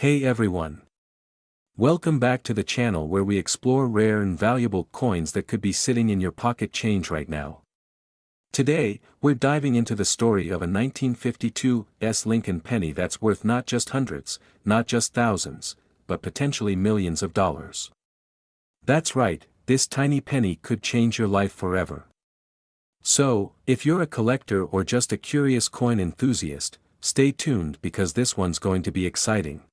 Hey everyone! Welcome back to the channel where we explore rare and valuable coins that could be sitting in your pocket change right now. Today, we're diving into the story of a 1952 Lincoln penny that's worth not just hundreds, not just thousands, but potentially millions of dollars. That's right, this tiny penny could change your life forever. So, if you're a collector or just a curious coin enthusiast, stay tuned because this one's going to be exciting.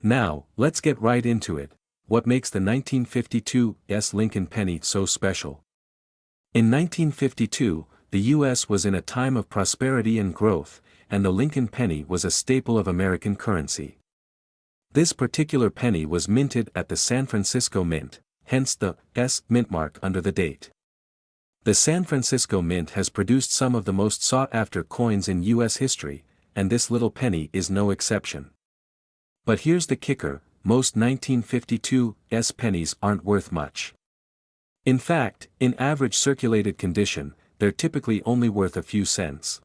Now, let's get right into it. What makes the 1952 Lincoln penny so special? In 1952, the US was in a time of prosperity and growth, and the Lincoln penny was a staple of American currency. This particular penny was minted at the San Francisco Mint, hence the S mint mark under the date. The San Francisco Mint has produced some of the most sought-after coins in US history, and this little penny is no exception. But here's the kicker, most 1952 pennies aren't worth much. In fact, in average circulated condition, they're typically only worth a few cents.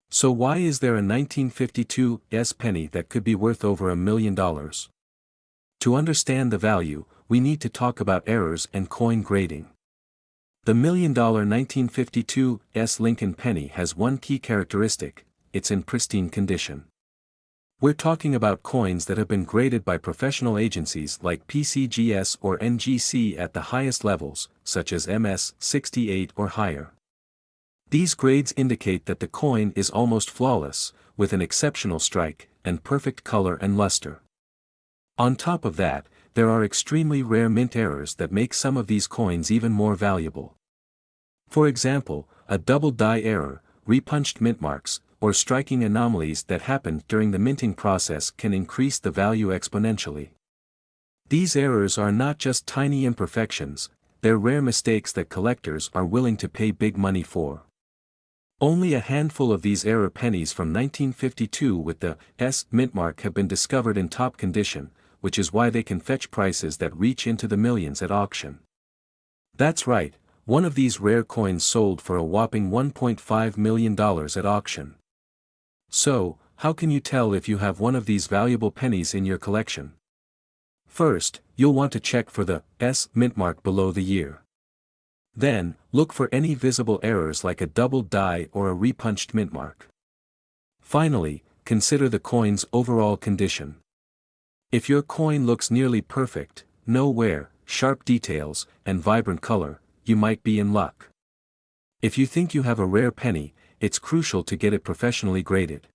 So why is there a 1952 penny that could be worth over $1 million? To understand the value, we need to talk about errors and coin grading. The $1 million 1952 Lincoln penny has one key characteristic: it's in pristine condition. We're talking about coins that have been graded by professional agencies like PCGS or NGC at the highest levels, such as MS 68 or higher. These grades indicate that the coin is almost flawless, with an exceptional strike, and perfect color and luster. On top of that, there are extremely rare mint errors that make some of these coins even more valuable. For example, a double die error, repunched mint marks, or striking anomalies that happened during the minting process can increase the value exponentially. These errors are not just tiny imperfections, they're rare mistakes that collectors are willing to pay big money for. Only a handful of these error pennies from 1952 with the S mint mark have been discovered in top condition, which is why they can fetch prices that reach into the millions at auction. That's right, one of these rare coins sold for a whopping $1.5 million at auction. So, how can you tell if you have one of these valuable pennies in your collection? First, you'll want to check for the S mint mark below the year. Then, look for any visible errors like a double die or a repunched mint mark. Finally, consider the coin's overall condition. If your coin looks nearly perfect, no wear, sharp details, and vibrant color, you might be in luck. If you think you have a rare penny, it's crucial to get it professionally graded.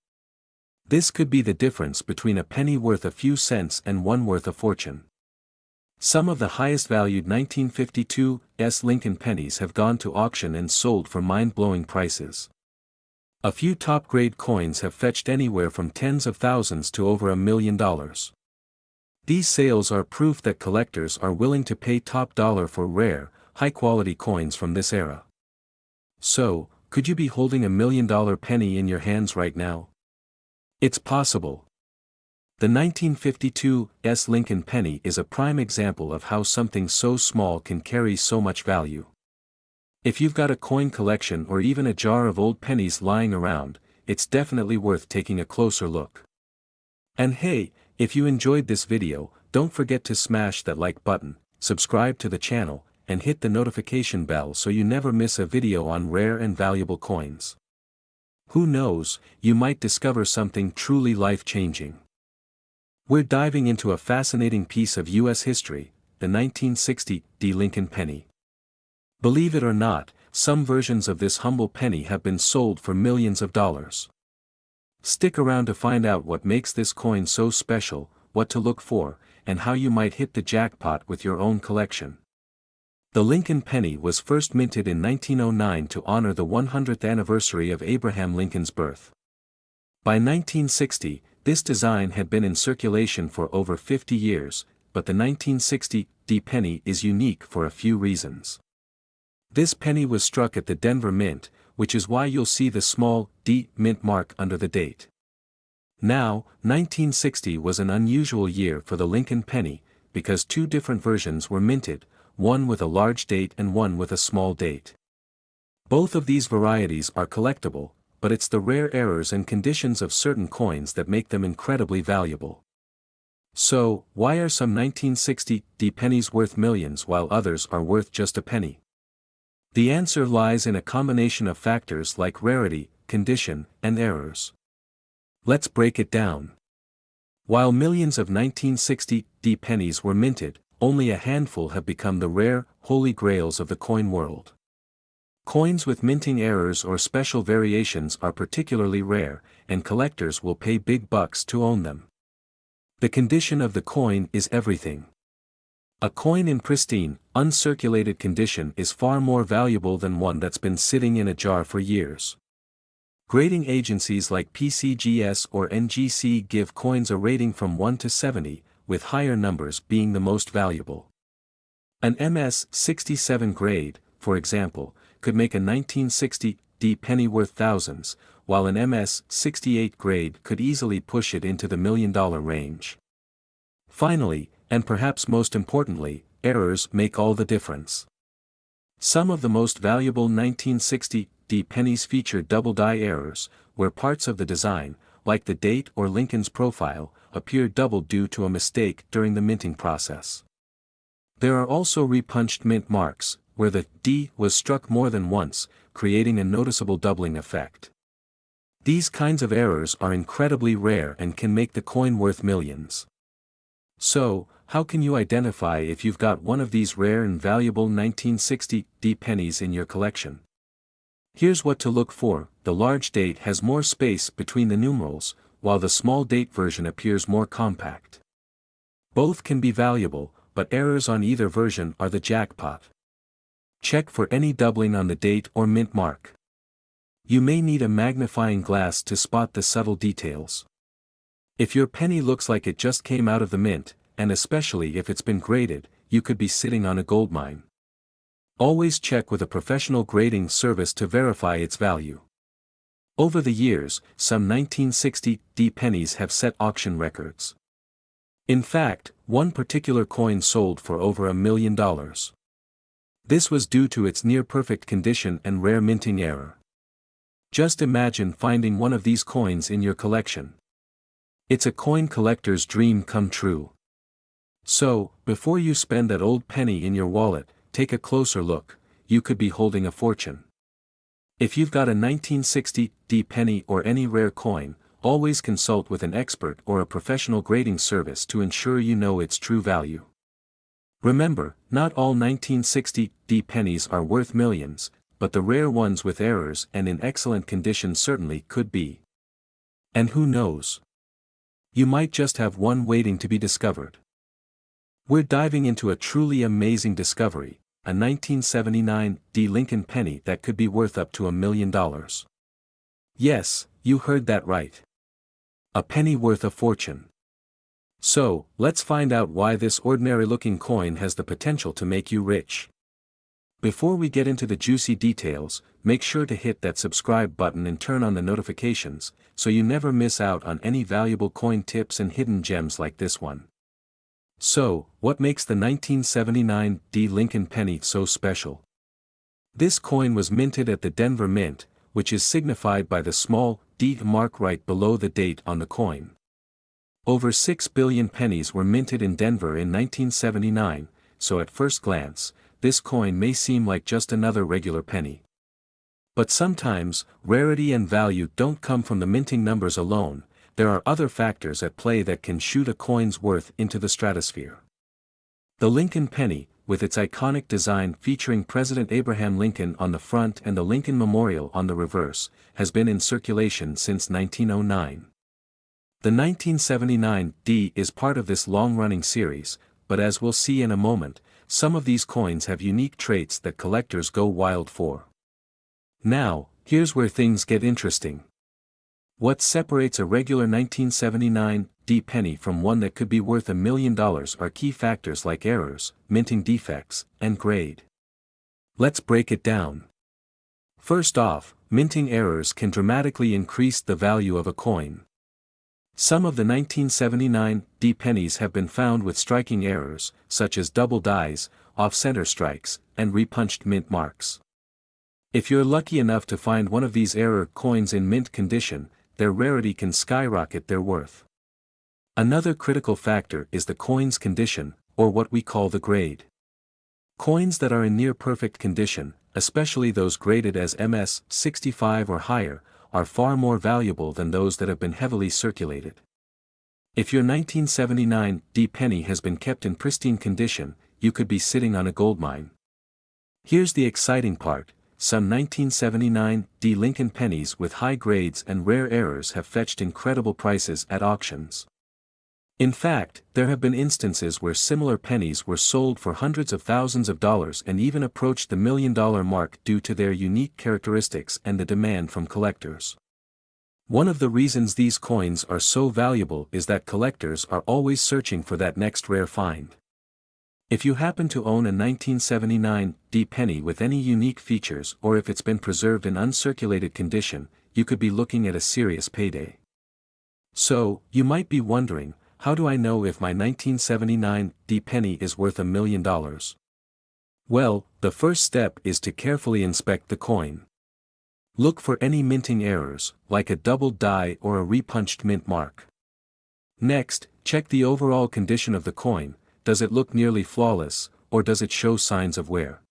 This could be the difference between a penny worth a few cents and one worth a fortune. Some of the highest valued 1952 Lincoln pennies have gone to auction and sold for mind-blowing prices. A few top-grade coins have fetched anywhere from tens of thousands to over $1 million. These sales are proof that collectors are willing to pay top dollar for rare, high-quality coins from this era. So, could you be holding $1 million penny in your hands right now? It's possible. The 1952 Lincoln penny is a prime example of how something so small can carry so much value. If you've got a coin collection or even a jar of old pennies lying around, it's definitely worth taking a closer look. And hey, if you enjoyed this video, don't forget to smash that like button, subscribe to the channel, and hit the notification bell so you never miss a video on rare and valuable coins. Who knows, you might discover something truly life-changing. We're diving into a fascinating piece of US history, the 1960 Lincoln penny. Believe it or not, some versions of this humble penny have been sold for millions of dollars. Stick around to find out what makes this coin so special, what to look for, and how you might hit the jackpot with your own collection. The Lincoln penny was first minted in 1909 to honor the 100th anniversary of Abraham Lincoln's birth. By 1960, this design had been in circulation for over 50 years, but the 1960 penny is unique for a few reasons. This penny was struck at the Denver Mint, which is why you'll see the small D mint mark under the date. Now, 1960 was an unusual year for the Lincoln penny, because two different versions were minted, one with a large date and one with a small date. Both of these varieties are collectible, but it's the rare errors and conditions of certain coins that make them incredibly valuable. So, why are some 1960 pennies worth millions while others are worth just a penny? The answer lies in a combination of factors like rarity, condition, and errors. Let's break it down. While millions of 1960 pennies were minted, only a handful have become the rare, holy grails of the coin world. Coins with minting errors or special variations are particularly rare, and collectors will pay big bucks to own them. The condition of the coin is everything. A coin in pristine, uncirculated condition is far more valuable than one that's been sitting in a jar for years. Grading agencies like PCGS or NGC give coins a rating from 1 to 70, with higher numbers being the most valuable. An MS-67 grade, for example, could make a 1960 penny worth thousands, while an MS-68 grade could easily push it into the million-dollar range. Finally, and perhaps most importantly, errors make all the difference. Some of the most valuable 1960 pennies feature double-die errors, where parts of the design, like the date or Lincoln's profile, appear doubled due to a mistake during the minting process. There are also repunched mint marks, where the D was struck more than once, creating a noticeable doubling effect. These kinds of errors are incredibly rare and can make the coin worth millions. So, how can you identify if you've got one of these rare and valuable 1960 pennies in your collection? Here's what to look for: the large date has more space between the numerals, while the small date version appears more compact. Both can be valuable, but errors on either version are the jackpot. Check for any doubling on the date or mint mark. You may need a magnifying glass to spot the subtle details. If your penny looks like it just came out of the mint, and especially if it's been graded, you could be sitting on a goldmine. Always check with a professional grading service to verify its value. Over the years, some 1960 pennies have set auction records. In fact, one particular coin sold for over $1 million. This was due to its near-perfect condition and rare minting error. Just imagine finding one of these coins in your collection. It's a coin collector's dream come true. So, before you spend that old penny in your wallet, take a closer look. You could be holding a fortune. If you've got a 1960 penny or any rare coin, always consult with an expert or a professional grading service to ensure you know its true value. Remember, not all 1960 pennies are worth millions, but the rare ones with errors and in excellent condition certainly could be. And who knows? You might just have one waiting to be discovered. We're diving into a truly amazing discovery, a 1979 Lincoln penny that could be worth up to $1 million. Yes, you heard that right. A penny worth a fortune. So, let's find out why this ordinary-looking coin has the potential to make you rich. Before we get into the juicy details, make sure to hit that subscribe button and turn on the notifications, so you never miss out on any valuable coin tips and hidden gems like this one. So, what makes the 1979 Lincoln penny so special? This coin was minted at the Denver Mint, which is signified by the small D mark right below the date on the coin. Over 6 billion pennies were minted in Denver in 1979, so at first glance, this coin may seem like just another regular penny. But sometimes, rarity and value don't come from the minting numbers alone. There are other factors at play that can shoot a coin's worth into the stratosphere. The Lincoln penny, with its iconic design featuring President Abraham Lincoln on the front and the Lincoln Memorial on the reverse, has been in circulation since 1909. The 1979 is part of this long-running series, but as we'll see in a moment, some of these coins have unique traits that collectors go wild for. Now, here's where things get interesting. What separates a regular 1979 penny from one that could be worth $1 million are key factors like errors, minting defects, and grade. Let's break it down. First off, minting errors can dramatically increase the value of a coin. Some of the 1979 pennies have been found with striking errors, such as double dies, off-center strikes, and repunched mint marks. If you're lucky enough to find one of these error coins in mint condition, their rarity can skyrocket their worth. Another critical factor is the coin's condition, or what we call the grade. Coins that are in near-perfect condition, especially those graded as MS 65 or higher, are far more valuable than those that have been heavily circulated. If your 1979 D penny has been kept in pristine condition, you could be sitting on a goldmine. Here's the exciting part: some 1979 D Lincoln pennies with high grades and rare errors have fetched incredible prices at auctions. In fact, there have been instances where similar pennies were sold for hundreds of thousands of dollars and even approached the $1 million mark due to their unique characteristics and the demand from collectors. One of the reasons these coins are so valuable is that collectors are always searching for that next rare find. If you happen to own a 1979 D penny with any unique features, or if it's been preserved in uncirculated condition, you could be looking at a serious payday. So, you might be wondering, how do I know if my 1979 D penny is worth $1 million? Well, the first step is to carefully inspect the coin. Look for any minting errors, like a doubled die or a repunched mint mark. Next, check the overall condition of the coin. Does it look nearly flawless, or does it show signs of wear?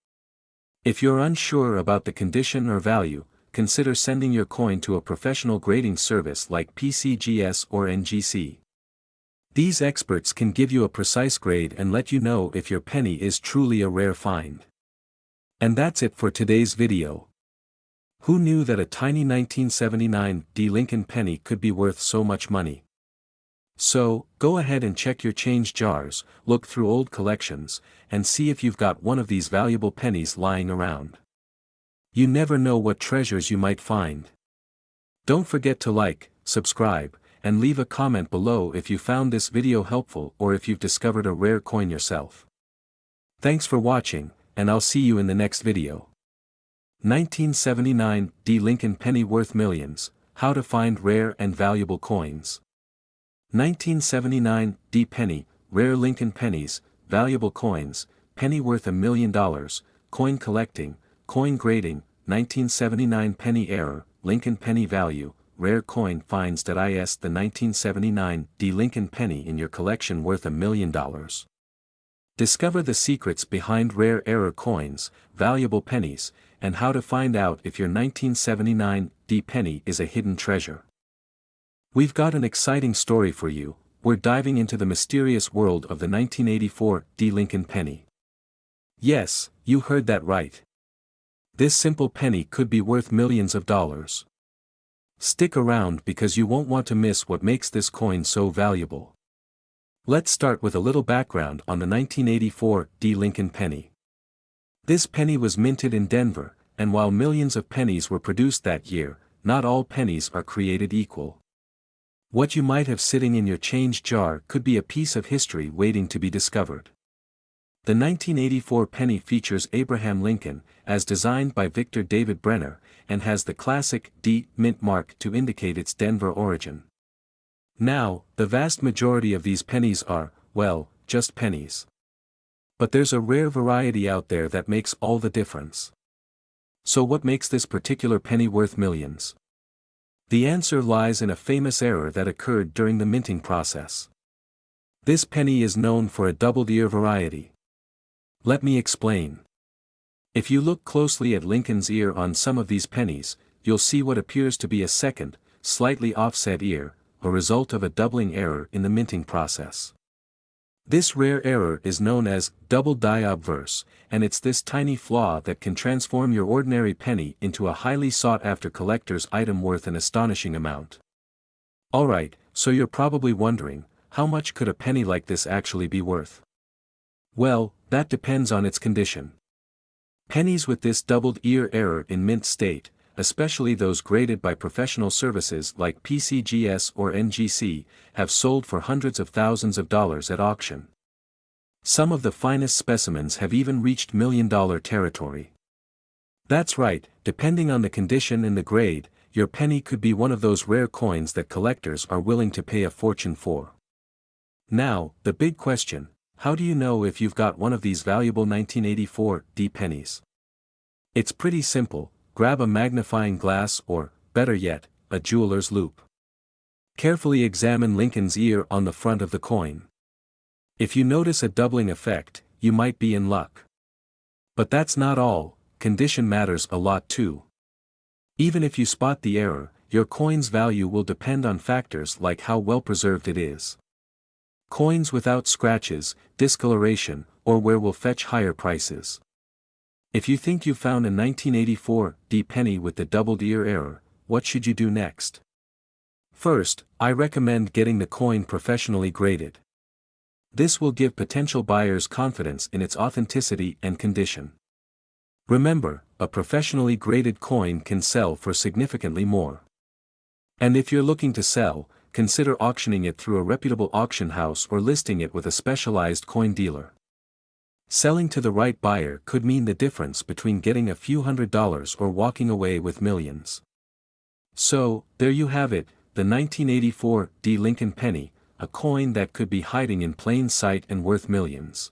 If you're unsure about the condition or value, consider sending your coin to a professional grading service like PCGS or NGC. These experts can give you a precise grade and let you know if your penny is truly a rare find. And that's it for today's video. Who knew that a tiny 1979 D Lincoln penny could be worth so much money? So, go ahead and check your change jars, look through old collections, and see if you've got one of these valuable pennies lying around. You never know what treasures you might find. Don't forget to like, subscribe, and leave a comment below if you found this video helpful or if you've discovered a rare coin yourself. Thanks for watching, and I'll see you in the next video. 1979 D Lincoln penny worth millions: how to find rare and valuable coins. 1979 D penny, rare Lincoln pennies, valuable coins, penny worth $1 million, coin collecting, coin grading, 1979 penny error, Lincoln penny value, rare coin finds. The 1979 D Lincoln penny in your collection worth $1 million. Discover the secrets behind rare error coins, valuable pennies, and how to find out if your 1979 D penny is a hidden treasure. We've got an exciting story for you. We're diving into the mysterious world of the 1984 D Lincoln penny. Yes, you heard that right. This simple penny could be worth millions of dollars. Stick around because you won't want to miss what makes this coin so valuable. Let's start with a little background on the 1984 D Lincoln penny. This penny was minted in Denver, and while millions of pennies were produced that year, not all pennies are created equal. What you might have sitting in your change jar could be a piece of history waiting to be discovered. The 1984 penny features Abraham Lincoln, as designed by Victor David Brenner, and has the classic D mint mark to indicate its Denver origin. Now, the vast majority of these pennies are, well, just pennies. But there's a rare variety out there that makes all the difference. So what makes this particular penny worth millions? The answer lies in a famous error that occurred during the minting process. This penny is known for a doubled ear variety. Let me explain. If you look closely at Lincoln's ear on some of these pennies, you'll see what appears to be a second, slightly offset ear, a result of a doubling error in the minting process. This rare error is known as double die obverse, and it's this tiny flaw that can transform your ordinary penny into a highly sought-after collector's item worth an astonishing amount. Alright, so you're probably wondering, how much could a penny like this actually be worth? Well, that depends on its condition. Pennies with this doubled ear error in mint state, especially those graded by professional services like PCGS or NGC, have sold for hundreds of thousands of dollars at auction. Some of the finest specimens have even reached $1 million territory. That's right, depending on the condition and the grade, your penny could be one of those rare coins that collectors are willing to pay a fortune for. Now, the big question: how do you know if you've got one of these valuable 1984 D pennies? It's pretty simple. Grab a magnifying glass or, better yet, a jeweler's loupe. Carefully examine Lincoln's ear on the front of the coin. If you notice a doubling effect, you might be in luck. But that's not all, condition matters a lot too. Even if you spot the error, your coin's value will depend on factors like how well preserved it is. Coins without scratches, discoloration, or wear will fetch higher prices. If you think you found a 1984 D penny with the doubled ear error, what should you do next? First, I recommend getting the coin professionally graded. This will give potential buyers confidence in its authenticity and condition. Remember, a professionally graded coin can sell for significantly more. And if you're looking to sell, consider auctioning it through a reputable auction house or listing it with a specialized coin dealer. Selling to the right buyer could mean the difference between getting a few $100s or walking away with millions. So, there you have it, the 1984 D Lincoln penny, a coin that could be hiding in plain sight and worth millions.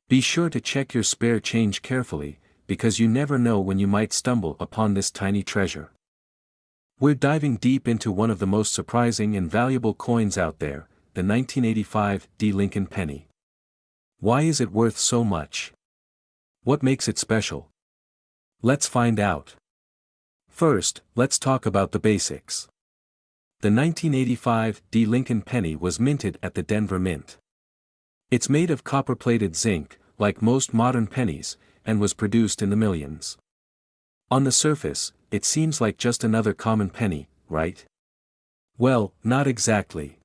Be sure to check your spare change carefully, because you never know when you might stumble upon this tiny treasure. We're diving deep into one of the most surprising and valuable coins out there, the 1985 D Lincoln penny. Why is it worth so much? What makes it special? Let's find out. First, let's talk about the basics. The 1985 D Lincoln penny was minted at the Denver Mint. It's made of copper-plated zinc, like most modern pennies, and was produced in the millions. On the surface, it seems like just another common penny, right? Well, not exactly.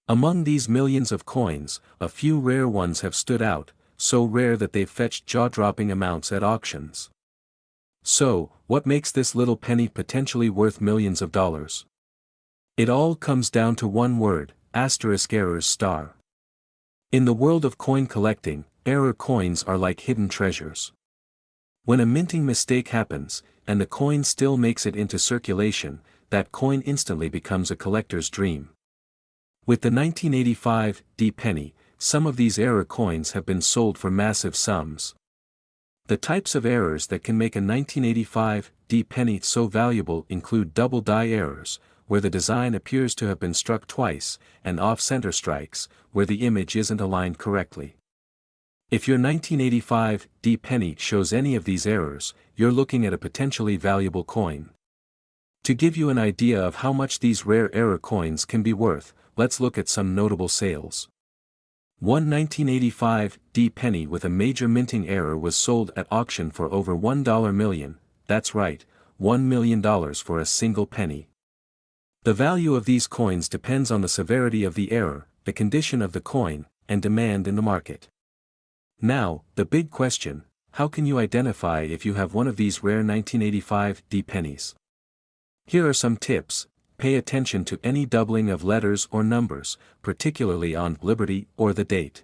Among these millions of coins, a few rare ones have stood out, so rare that they've fetched jaw-dropping amounts at auctions. So, what makes this little penny potentially worth millions of dollars? It all comes down to one word, *erorr. In the world of coin collecting, error coins are like hidden treasures. When a minting mistake happens, and the coin still makes it into circulation, that coin instantly becomes a collector's dream. With the 1985 D penny, some of these error coins have been sold for massive sums. The types of errors that can make a 1985 D penny so valuable include double die errors, where the design appears to have been struck twice, and off-center strikes, where the image isn't aligned correctly. If your 1985 D penny shows any of these errors, you're looking at a potentially valuable coin. To give you an idea of how much these rare error coins can be worth, let's look at some notable sales. One 1985 D penny with a major minting error was sold at auction for over $1 million, that's right, $1 million for a single penny. The value of these coins depends on the severity of the error, the condition of the coin, and demand in the market. Now, the big question, how can you identify if you have one of these rare 1985 D pennies? Here are some tips. Pay attention to any doubling of letters or numbers, particularly on Liberty or the date.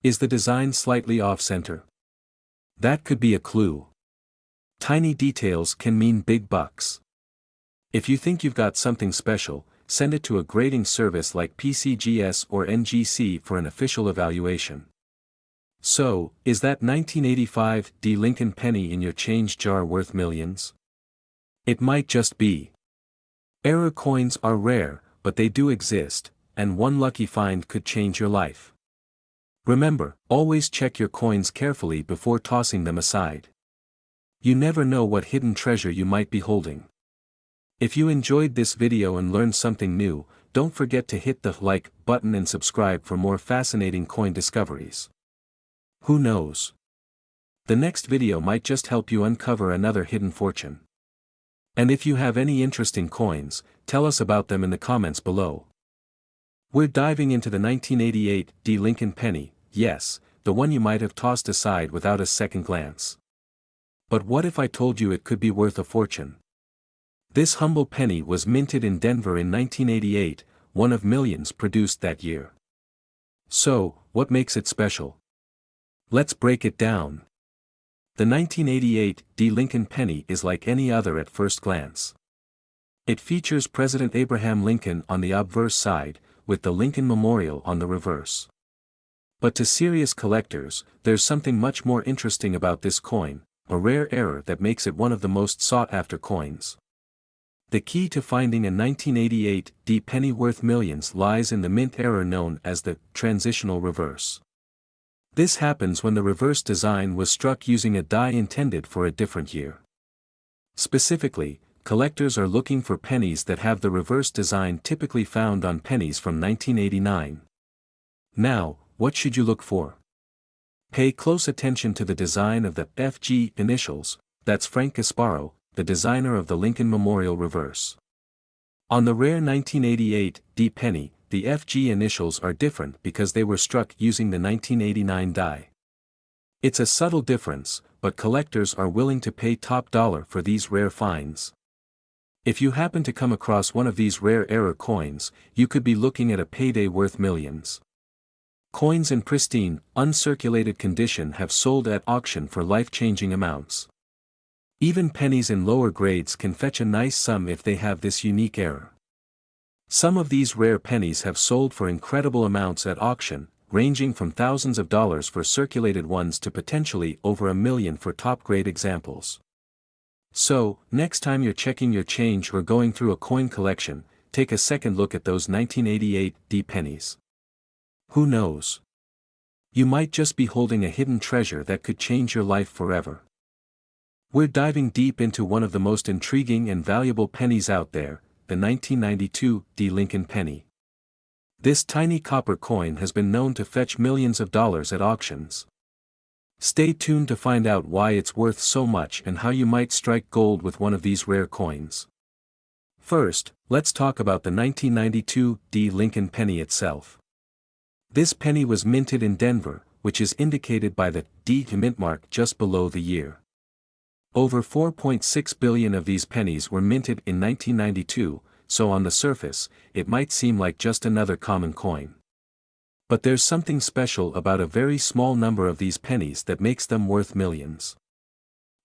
Is the design slightly off-center? That could be a clue. Tiny details can mean big bucks. If you think you've got something special, send it to a grading service like PCGS or NGC for an official evaluation. So, is that 1985 D Lincoln penny in your change jar worth millions? It might just be. Error coins are rare, but they do exist, and one lucky find could change your life. Remember, always check your coins carefully before tossing them aside. You never know what hidden treasure you might be holding. If you enjoyed this video and learned something new, don't forget to hit the like button and subscribe for more fascinating coin discoveries. Who knows? The next video might just help you uncover another hidden fortune. And if you have any interesting coins, tell us about them in the comments below. We're diving into the 1988 D Lincoln penny, yes, the one you might have tossed aside without a second glance. But what if I told you it could be worth a fortune? This humble penny was minted in Denver in 1988, one of millions produced that year. So, what makes it special? Let's break it down. The 1988 D Lincoln penny is like any other at first glance. It features President Abraham Lincoln on the obverse side, with the Lincoln Memorial on the reverse. But to serious collectors, there's something much more interesting about this coin, a rare error that makes it one of the most sought-after coins. The key to finding a 1988 D penny worth millions lies in the mint error known as the transitional reverse. This happens when the reverse design was struck using a die intended for a different year. Specifically, collectors are looking for pennies that have the reverse design typically found on pennies from 1989. Now, what should you look for? Pay close attention to the design of the FG initials. That's Frank Gasparo, the designer of the Lincoln Memorial Reverse. On the rare 1988 D penny, the FG initials are different because they were struck using the 1989 die. It's a subtle difference, but collectors are willing to pay top dollar for these rare finds. If you happen to come across one of these rare error coins, you could be looking at a payday worth millions. Coins in pristine, uncirculated condition have sold at auction for life-changing amounts. Even pennies in lower grades can fetch a nice sum if they have this unique error. Some of these rare pennies have sold for incredible amounts at auction, ranging from thousands of dollars for circulated ones to potentially over $1 million for top-grade examples. So, next time you're checking your change or going through a coin collection, take a second look at those 1988 D pennies. Who knows? You might just be holding a hidden treasure that could change your life forever. We're diving deep into one of the most intriguing and valuable pennies out there, the 1992 D Lincoln penny. This tiny copper coin has been known to fetch millions of dollars at auctions. Stay tuned to find out why it's worth so much and how you might strike gold with one of these rare coins. First, let's talk about the 1992 D Lincoln penny itself. This penny was minted in Denver, which is indicated by the D mint mark just below the year. Over 4.6 billion of these pennies were minted in 1992, so on the surface, it might seem like just another common coin. But there's something special about a very small number of these pennies that makes them worth millions.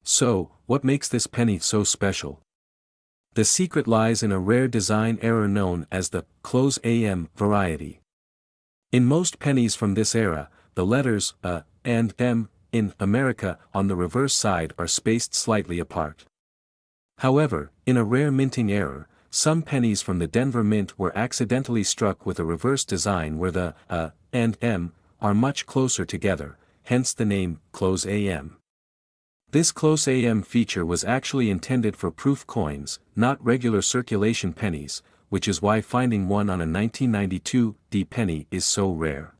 So, what makes this penny so special? The secret lies in a rare design error known as the close AM variety. In most pennies from this era, the letters A and M in America on the reverse side are spaced slightly apart. However, in a rare minting error, some pennies from the Denver Mint were accidentally struck with a reverse design where the A and M are much closer together, hence the name close AM. This close AM feature was actually intended for proof coins, not regular circulation pennies, which is why finding one on a 1992 D penny is so rare.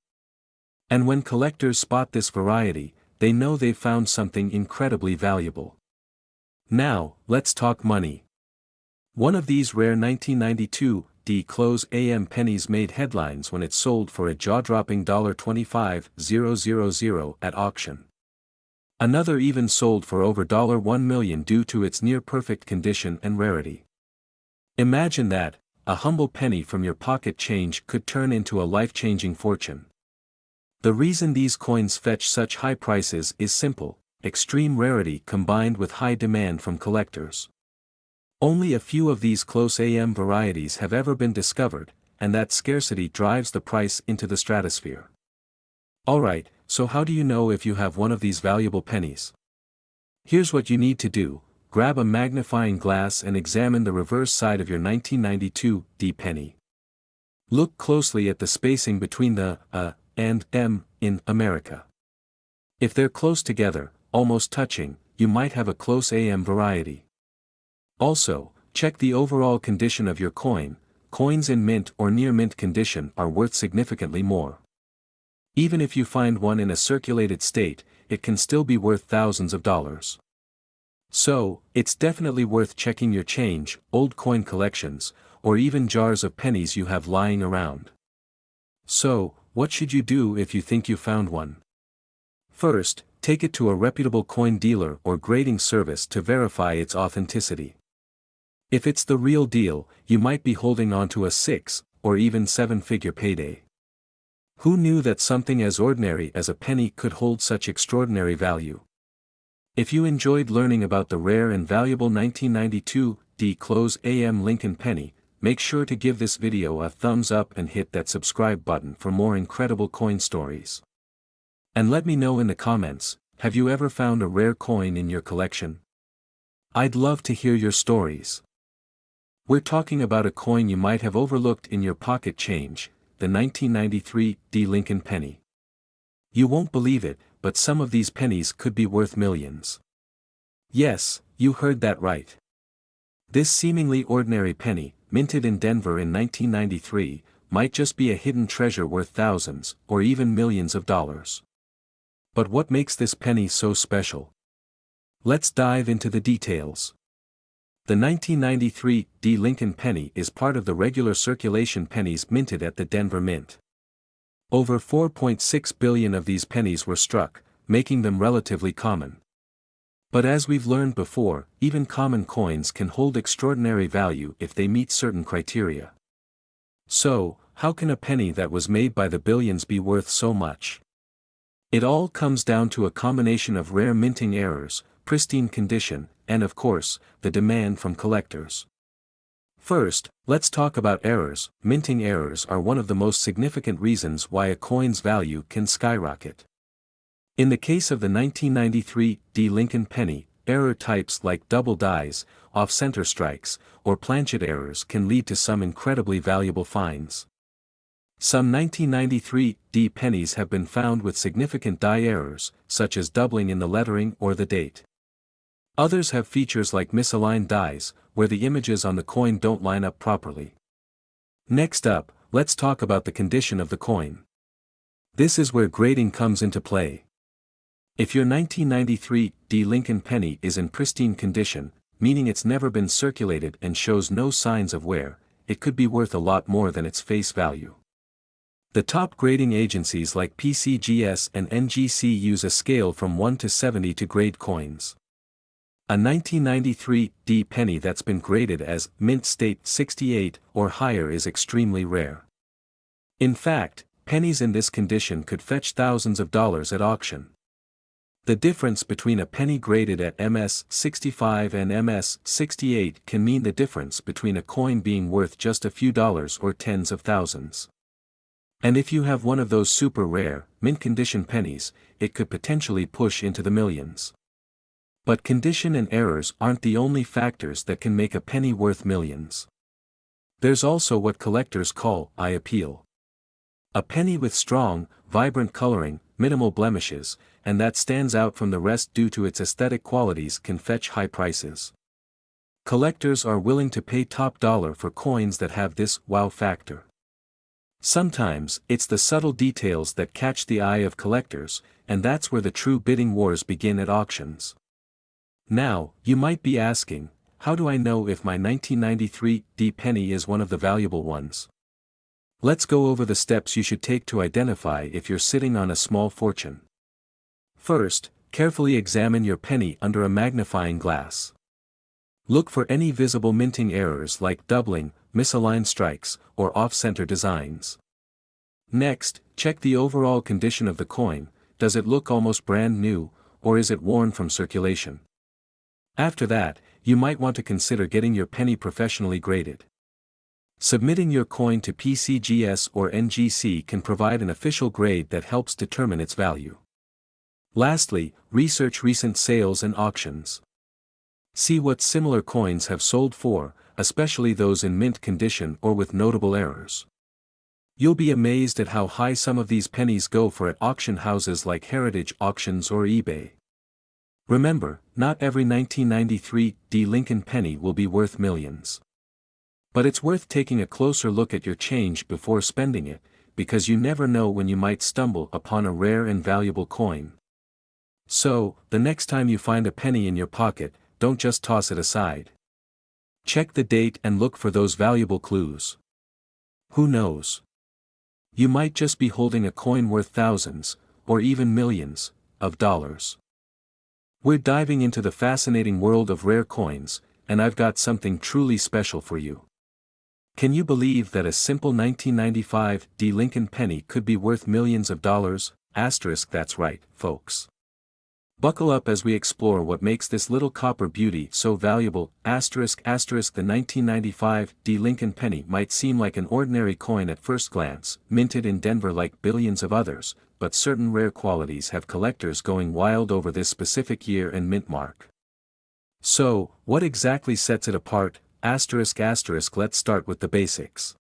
And when collectors spot this variety, they know they've found something incredibly valuable. Now, let's talk money. One of these rare 1992 D close AM pennies made headlines when it sold for a jaw-dropping $25,000 at auction. Another even sold for over $1 million due to its near-perfect condition and rarity. Imagine that, a humble penny from your pocket change could turn into a life-changing fortune. The reason these coins fetch such high prices is simple: extreme rarity combined with high demand from collectors. Only a few of these close AM varieties have ever been discovered, and that scarcity drives the price into the stratosphere. Alright, so how do you know if you have one of these valuable pennies? Here's what you need to do: grab a magnifying glass and examine the reverse side of your 1992 D penny. Look closely at the spacing between the A and M in America. If they're close together, almost touching, you might have a close AM variety. Also, check the overall condition of your coin. Coins in mint or near mint condition are worth significantly more. Even if you find one in a circulated state, it can still be worth thousands of dollars. So, it's definitely worth checking your change, old coin collections, or even jars of pennies you have lying around. So, what should you do if you think you found one? First, take it to a reputable coin dealer or grading service to verify its authenticity. If it's the real deal, you might be holding on to a 6 or even 7-figure payday. Who knew that something as ordinary as a penny could hold such extraordinary value? If you enjoyed learning about the rare and valuable 1992 D close AM Lincoln penny, make sure to give this video a thumbs up and hit that subscribe button for more incredible coin stories. And let me know in the comments, have you ever found a rare coin in your collection? I'd love to hear your stories. We're talking about a coin you might have overlooked in your pocket change, the 1993 D. Lincoln penny. You won't believe it, but some of these pennies could be worth millions. Yes, you heard that right. This seemingly ordinary penny, minted in Denver in 1993, might just be a hidden treasure worth thousands, or even millions of dollars. But what makes this penny so special? Let's dive into the details. The 1993 D. Lincoln penny is part of the regular circulation pennies minted at the Denver Mint. Over 4.6 billion of these pennies were struck, making them relatively common. But as we've learned before, even common coins can hold extraordinary value if they meet certain criteria. So, how can a penny that was made by the billions be worth so much? It all comes down to a combination of rare minting errors, pristine condition, and of course, the demand from collectors. First, let's talk about errors. Minting errors are one of the most significant reasons why a coin's value can skyrocket. In the case of the 1993 D. Lincoln penny, error types like double dies, off-center strikes, or planchet errors can lead to some incredibly valuable finds. Some 1993 D pennies have been found with significant die errors, such as doubling in the lettering or the date. Others have features like misaligned dies, where the images on the coin don't line up properly. Next up, let's talk about the condition of the coin. This is where grading comes into play. If your 1993 D. Lincoln penny is in pristine condition, meaning it's never been circulated and shows no signs of wear, it could be worth a lot more than its face value. The top grading agencies like PCGS and NGC use a scale from 1 to 70 to grade coins. A 1993 D penny that's been graded as mint state 68 or higher is extremely rare. In fact, pennies in this condition could fetch thousands of dollars at auction. The difference between a penny graded at MS 65 and MS 68 can mean the difference between a coin being worth just a few dollars or tens of thousands. And if you have one of those super rare, mint condition pennies, it could potentially push into the millions. But condition and errors aren't the only factors that can make a penny worth millions. There's also what collectors call eye appeal. A penny with strong, vibrant coloring, minimal blemishes, and that stands out from the rest due to its aesthetic qualities can fetch high prices. Collectors are willing to pay top dollar for coins that have this wow factor. Sometimes, it's the subtle details that catch the eye of collectors, and that's where the true bidding wars begin at auctions. Now, you might be asking, how do I know if my 1993 D penny is one of the valuable ones? Let's go over the steps you should take to identify if you're sitting on a small fortune. First, carefully examine your penny under a magnifying glass. Look for any visible minting errors like doubling, misaligned strikes, or off-center designs. Next, check the overall condition of the coin. Does it look almost brand new, or is it worn from circulation? After that, you might want to consider getting your penny professionally graded. Submitting your coin to PCGS or NGC can provide an official grade that helps determine its value. Lastly, research recent sales and auctions. See what similar coins have sold for, especially those in mint condition or with notable errors. You'll be amazed at how high some of these pennies go for at auction houses like Heritage Auctions or eBay. Remember, not every 1993 D. Lincoln penny will be worth millions. But it's worth taking a closer look at your change before spending it, because you never know when you might stumble upon a rare and valuable coin. So, the next time you find a penny in your pocket, don't just toss it aside. Check the date and look for those valuable clues. Who knows? You might just be holding a coin worth thousands, or even millions, of dollars. We're diving into the fascinating world of rare coins, and I've got something truly special for you. Can you believe that a simple 1995 D. Lincoln penny could be worth millions of dollars? Asterisk, that's right, folks. Buckle up as we explore what makes this little copper beauty so valuable. Asterisk, the 1995 D. Lincoln penny might seem like an ordinary coin at first glance, minted in Denver like billions of others, but certain rare qualities have collectors going wild over this specific year and mint mark. So, what exactly sets it apart? Let's start with the basics.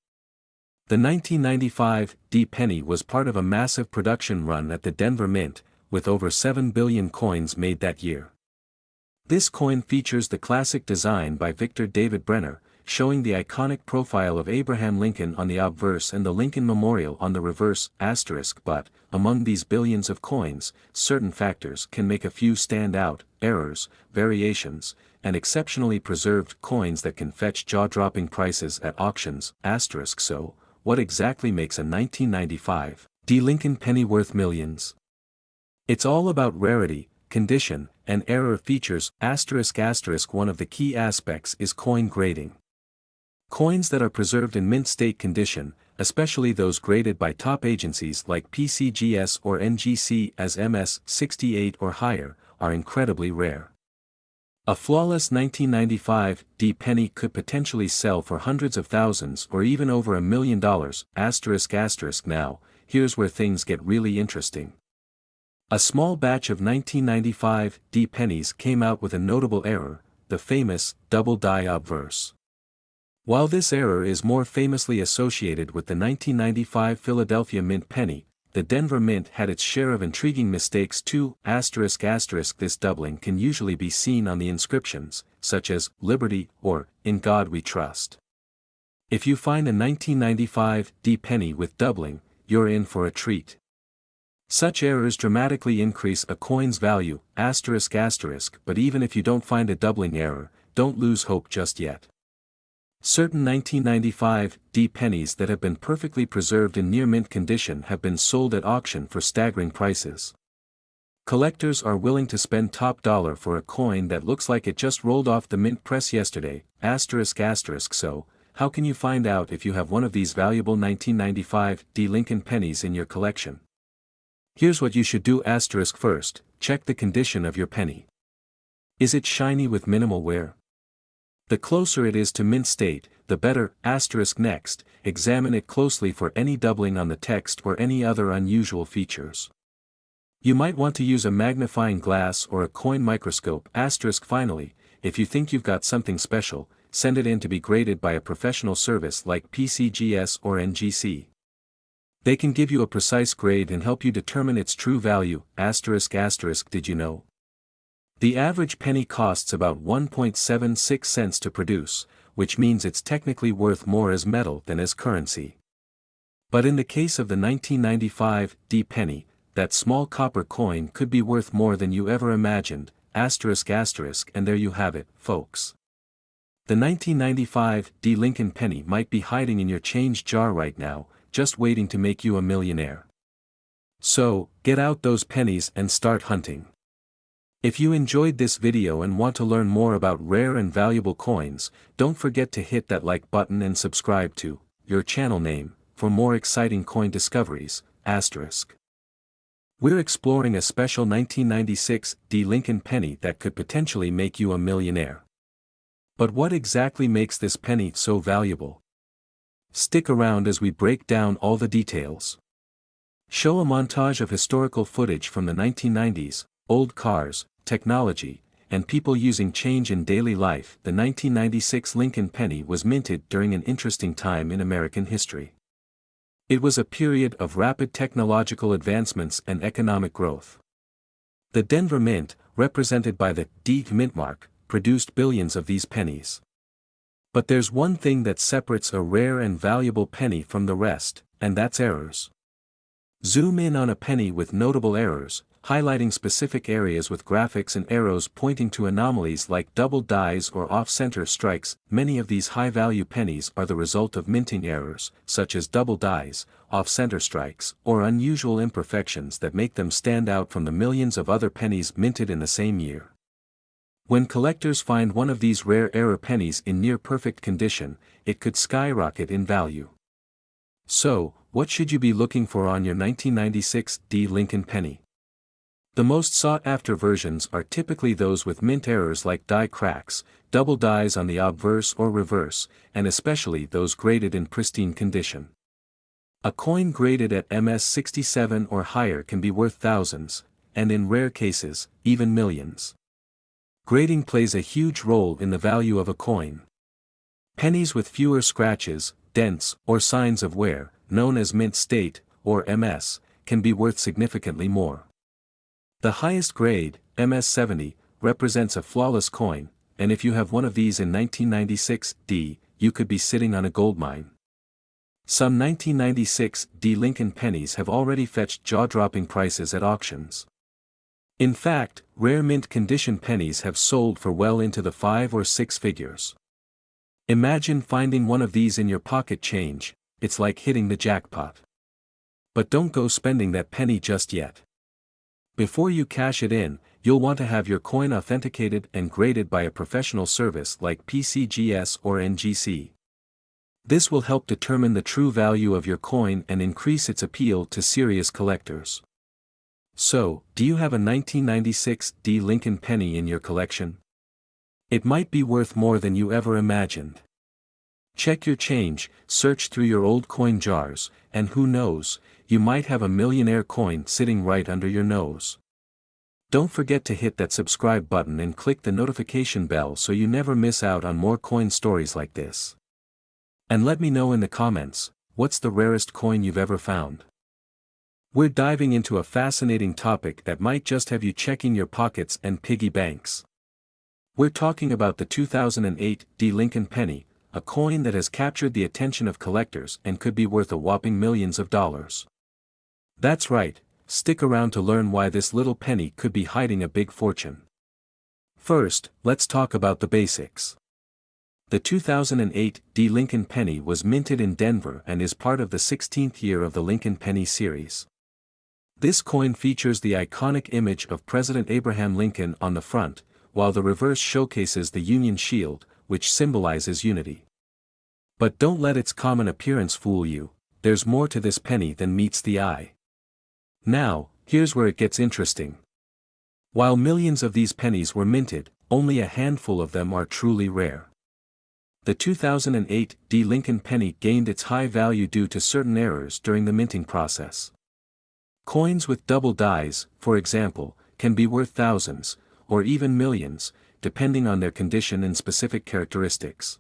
The 1995 D penny was part of a massive production run at the Denver Mint, with over 7 billion coins made that year. This coin features the classic design by Victor David Brenner, showing the iconic profile of Abraham Lincoln on the obverse and the Lincoln Memorial on the reverse, but, among these billions of coins, certain factors can make a few stand out: errors, variations, and exceptionally preserved coins that can fetch jaw-dropping prices at auctions. So, what exactly makes a 1995 D Lincoln penny worth millions? It's all about rarity, condition, and error features. One of the key aspects is coin grading. Coins that are preserved in mint state condition, especially those graded by top agencies like PCGS or NGC as MS-68 or higher, are incredibly rare. A flawless 1995 D penny could potentially sell for hundreds of thousands or even over $1 million. Now, here's where things get really interesting. A small batch of 1995 D pennies came out with a notable error, the famous double die obverse. While this error is more famously associated with the 1995 Philadelphia Mint penny, the Denver Mint had its share of intriguing mistakes too. This doubling can usually be seen on the inscriptions, such as Liberty or In God We Trust. If you find a 1995 D penny with doubling, you're in for a treat. Such errors dramatically increase a coin's value. But even if you don't find a doubling error, don't lose hope just yet. Certain 1995 D pennies that have been perfectly preserved in near mint condition have been sold at auction for staggering prices. Collectors are willing to spend top dollar for a coin that looks like it just rolled off the mint press yesterday. So, how can you find out if you have one of these valuable 1995 D Lincoln pennies in your collection? Here's what you should do. First, check the condition of your penny. Is it shiny with minimal wear? The closer it is to mint state, the better. Next, examine it closely for any doubling on the text or any other unusual features. You might want to use a magnifying glass or a coin microscope. Finally, if you think you've got something special, send it in to be graded by a professional service like PCGS or NGC. They can give you a precise grade and help you determine its true value. Did you know? The average penny costs about 1.76 cents to produce, which means it's technically worth more as metal than as currency. But in the case of the 1995 D penny, that small copper coin could be worth more than you ever imagined. And there you have it, folks. The 1995 D Lincoln penny might be hiding in your change jar right now, just waiting to make you a millionaire. So, get out those pennies and start hunting. If you enjoyed this video and want to learn more about rare and valuable coins, don't forget to hit that like button and subscribe to your channel name for more exciting coin discoveries. We're exploring a special 1996 D Lincoln penny that could potentially make you a millionaire. But what exactly makes this penny so valuable? Stick around as we break down all the details. Show a montage of historical footage from the 1990s, old cars, technology, and people using change in daily life. The 1996 Lincoln penny was minted during an interesting time in American history. It was a period of rapid technological advancements and economic growth. The Denver Mint, represented by the D mint mark, produced billions of these pennies. But there's one thing that separates a rare and valuable penny from the rest, and that's errors. Zoom in on a penny with notable errors, highlighting specific areas with graphics and arrows pointing to anomalies like double dies or off-center strikes. Many of these high-value pennies are the result of minting errors, such as double dies, off-center strikes, or unusual imperfections that make them stand out from the millions of other pennies minted in the same year. When collectors find one of these rare error pennies in near-perfect condition, it could skyrocket in value. So, what should you be looking for on your 1996 D Lincoln penny? The most sought-after versions are typically those with mint errors like die cracks, double dies on the obverse or reverse, and especially those graded in pristine condition. A coin graded at MS-67 or higher can be worth thousands, and in rare cases, even millions. Grading plays a huge role in the value of a coin. Pennies with fewer scratches, dents, or signs of wear, known as mint state, or MS, can be worth significantly more. The highest grade, MS-70, represents a flawless coin, and if you have one of these in 1996D, you could be sitting on a goldmine. Some 1996D Lincoln pennies have already fetched jaw-dropping prices at auctions. In fact, rare mint condition pennies have sold for well into the 5 or 6 figures. Imagine finding one of these in your pocket change, it's like hitting the jackpot. But don't go spending that penny just yet. Before you cash it in, you'll want to have your coin authenticated and graded by a professional service like PCGS or NGC. This will help determine the true value of your coin and increase its appeal to serious collectors. So, do you have a 1996D Lincoln penny in your collection? It might be worth more than you ever imagined. Check your change, search through your old coin jars, and who knows, you might have a millionaire coin sitting right under your nose. Don't forget to hit that subscribe button and click the notification bell so you never miss out on more coin stories like this. And let me know in the comments, what's the rarest coin you've ever found? We're diving into a fascinating topic that might just have you checking your pockets and piggy banks. We're talking about the 2008 Lincoln penny, a coin that has captured the attention of collectors and could be worth a whopping millions of dollars. That's right, stick around to learn why this little penny could be hiding a big fortune. First, let's talk about the basics. The 2008 Lincoln penny was minted in Denver and is part of the 16th year of the Lincoln penny series. This coin features the iconic image of President Abraham Lincoln on the front, while the reverse showcases the Union Shield, which symbolizes unity. But don't let its common appearance fool you, there's more to this penny than meets the eye. Now, here's where it gets interesting. While millions of these pennies were minted, only a handful of them are truly rare. The 2008 Lincoln penny gained its high value due to certain errors during the minting process. Coins with double dies, for example, can be worth thousands, or even millions, depending on their condition and specific characteristics.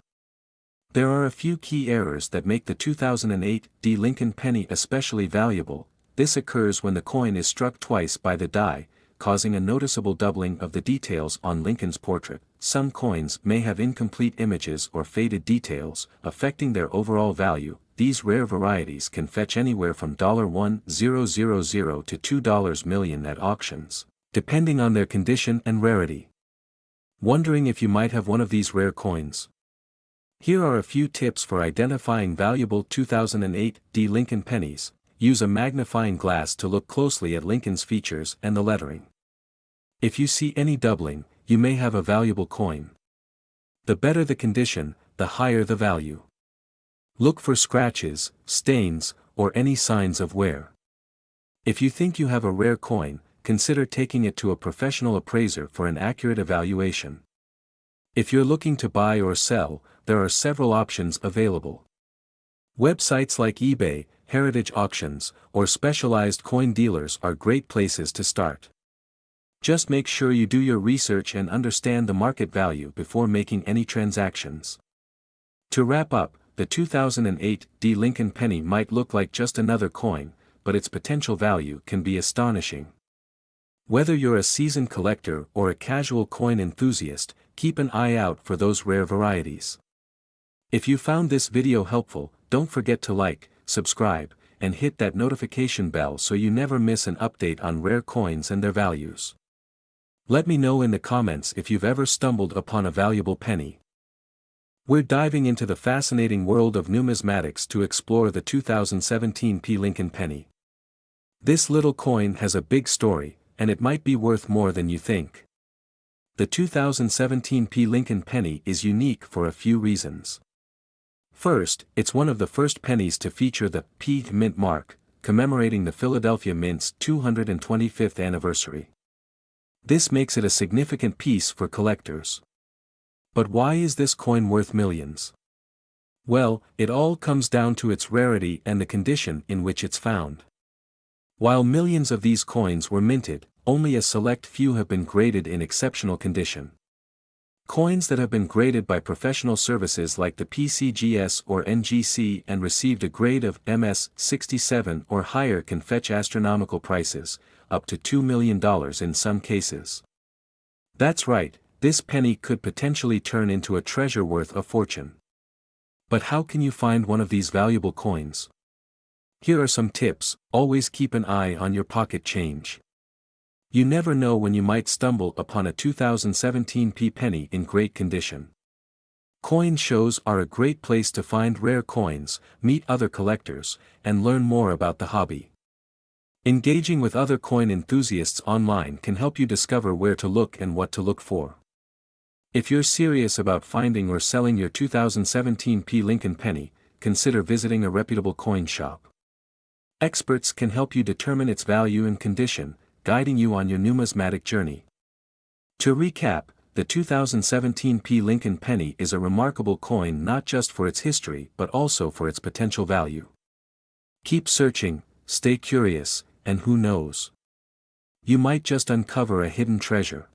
There are a few key errors that make the 2008 Lincoln penny especially valuable. This occurs when the coin is struck twice by the die, causing a noticeable doubling of the details on Lincoln's portrait. Some coins may have incomplete images or faded details, affecting their overall value. These rare varieties can fetch anywhere from $1,000 to $2 million at auctions, depending on their condition and rarity. Wondering if you might have one of these rare coins? Here are a few tips for identifying valuable 2008 Lincoln pennies. Use a magnifying glass to look closely at Lincoln's features and the lettering. If you see any doubling, you may have a valuable coin. The better the condition, the higher the value. Look for scratches, stains, or any signs of wear. If you think you have a rare coin, consider taking it to a professional appraiser for an accurate evaluation. If you're looking to buy or sell, there are several options available. Websites like eBay, heritage auctions, or specialized coin dealers are great places to start. Just make sure you do your research and understand the market value before making any transactions. To wrap up, the 2008 Lincoln penny might look like just another coin, but its potential value can be astonishing. Whether you're a seasoned collector or a casual coin enthusiast, keep an eye out for those rare varieties. If you found this video helpful, don't forget to like, subscribe, and hit that notification bell so you never miss an update on rare coins and their values. Let me know in the comments if you've ever stumbled upon a valuable penny. We're diving into the fascinating world of numismatics to explore the 2017 Lincoln penny. This little coin has a big story, and it might be worth more than you think. The 2017 Lincoln penny is unique for a few reasons. First, it's one of the first pennies to feature the P Mint mark, commemorating the Philadelphia Mint's 225th anniversary. This makes it a significant piece for collectors. But why is this coin worth millions? Well, it all comes down to its rarity and the condition in which it's found. While millions of these coins were minted, only a select few have been graded in exceptional condition. Coins that have been graded by professional services like the PCGS or NGC and received a grade of MS67 or higher can fetch astronomical prices, up to $2 million in some cases. That's right, this penny could potentially turn into a treasure worth a fortune. But how can you find one of these valuable coins? Here are some tips. Always keep an eye on your pocket change. You never know when you might stumble upon a 2017 penny in great condition. Coin shows are a great place to find rare coins, meet other collectors, and learn more about the hobby. Engaging with other coin enthusiasts online can help you discover where to look and what to look for. If you're serious about finding or selling your 2017 Lincoln penny, consider visiting a reputable coin shop. Experts can help you determine its value and condition, guiding you on your numismatic journey. To recap, the 2017 Lincoln penny is a remarkable coin not just for its history but also for its potential value. Keep searching, stay curious, and who knows? You might just uncover a hidden treasure.